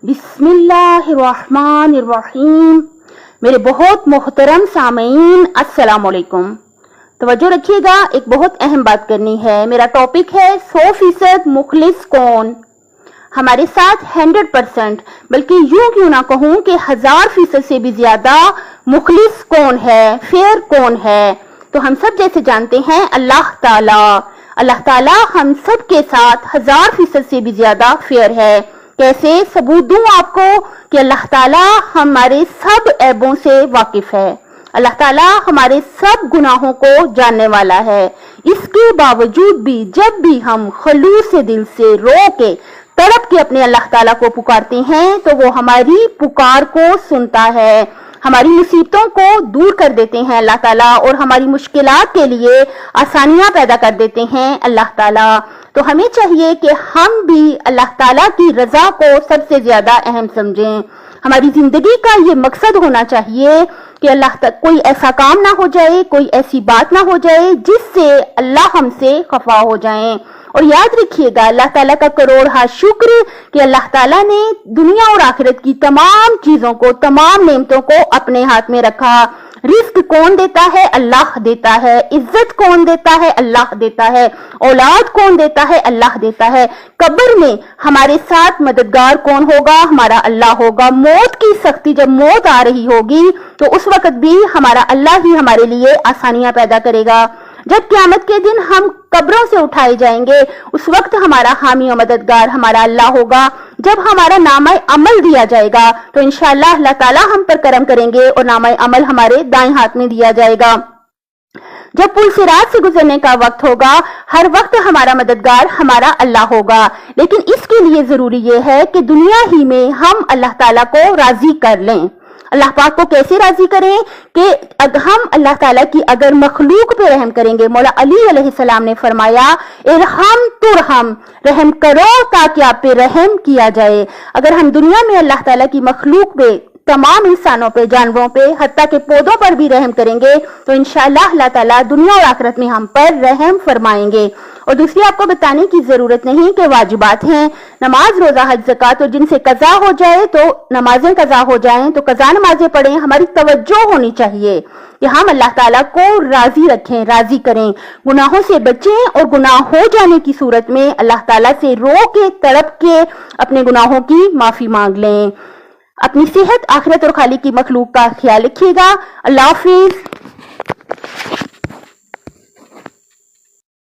बिस्मिल्लाहिर्रहमानिर्रहीम। मेरे बहुत मोहतरम सामीन, अस्सलाम वालेकुम। तवज्जो रखिएगा, एक बहुत अहम बात करनी है। मेरा टॉपिक है 100% मुखलिस कौन। हमारे साथ 100%, बल्कि यूं क्यों ना कहूं कि 1000% से भी ज्यादा मुखलिस कौन है, फेयर कौन है। तो हम सब जैसे जानते हैं अल्लाह ताला हम सब के साथ 1000% से भी ज्यादा फेयर है। कैसे सबूत दूं आपको कि अल्लाह ताला हमारे सब ऐबों से वाकिफ है। अल्लाह ताला हमारे सब गुनाहों को जानने वाला है। इसके बावजूद भी जब भी हम खलूस से दिल से रो के तड़प के अपने अल्लाह ताला को पुकारते हैं तो वो हमारी पुकार को सुनता है, हमारी मुसीबतों को दूर कर देते हैं अल्लाह ताला, और हमारी मुश्किलात के लिए आसानियां पैदा कर देते हैं अल्लाह ताला। तो हमें चाहिए कि हम भी अल्लाह ताला की रजा को सबसे ज्यादा अहम समझें। हमारी जिंदगी का ये मकसद होना चाहिए कि अल्लाह तक कोई ऐसा काम ना हो जाए, कोई ऐसी बात ना हो जाए जिससे अल्लाह हमसे खफा हो जाएं। और याद रखिएगा, अल्लाह ताला का करोड़ हाथ शुक्र कि अल्लाह ताला ने दुनिया और आखिरत की तमाम चीजों को, तमाम नेमतों को अपने हाथ में रखा। रिस्क कौन देता है? अल्लाह देता है। इज्जत कौन देता है? अल्लाह देता है। औलाद कौन देता है? अल्लाह देता है। कब्र में हमारे साथ मददगार कौन होगा? हमारा अल्लाह होगा। मौत की सख्ती जब मौत आ रही होगी तो उस वक्त भी हमारा अल्लाह ही हमारे लिए आसानियां पैदा करेगा। जब क़यामत के दिन हम कब्रों से उठाए जाएंगे उस वक्त हमारा हामी और मददगार हमारा अल्लाह होगा। जब हमारा नामा अमल दिया जाएगा तो इंशाअल्लाह अल्लाह ताला हम पर करम करेंगे और नामा अमल हमारे दाएं हाथ में दिया जाएगा। जब पुल सिरात से गुजरने का वक्त होगा, हर वक्त हमारा मददगार हमारा अल्लाह होगा। लेकिन इसके लिए जरूरी ये है कि दुनिया ही में हम अल्लाह ताला को राजी कर लें। अल्लाह पाक को कैसे राजी करें कि हम अल्लाह ताला की अगर मखलूक पे रहम करेंगे, मौला अली अलैहिस्सलाम ने फरमाया इरहम तुरहम, रहम करो ताकि आप पे रहम किया जाए। अगर हम दुनिया में अल्लाह ताला की मखलूक पे, तमाम इंसानों पे, जानवरों पे, हत्ता के पौधों पर भी रहम करेंगे तो इंशाअल्लाह अल्लाह ताला दुनिया और आखिरत में हम पर रहम फरमाएंगे। और दूसरी आपको बताने की जरूरत नहीं कि वाजिबात हैं नमाज, रोजा, हज, ज़कात, और जिनसे कजा हो जाए तो नमाजें कजा हो जाएं तो कजा नमाजें पढ़ें। हमारी तवज्जो होनी चाहिए कि हम अल्लाह ताला को राजी रखें, राजी करें, गुनाहों से बचें और गुनाह हो जाने की सूरत में अल्लाह ताला से रो के तड़प के अपने गुनाहों की माफी मांग लें। अपनी सेहत, आखिरत और खालिक की मखलूक का ख्याल रखिएगा। अल्लाह हाफिज।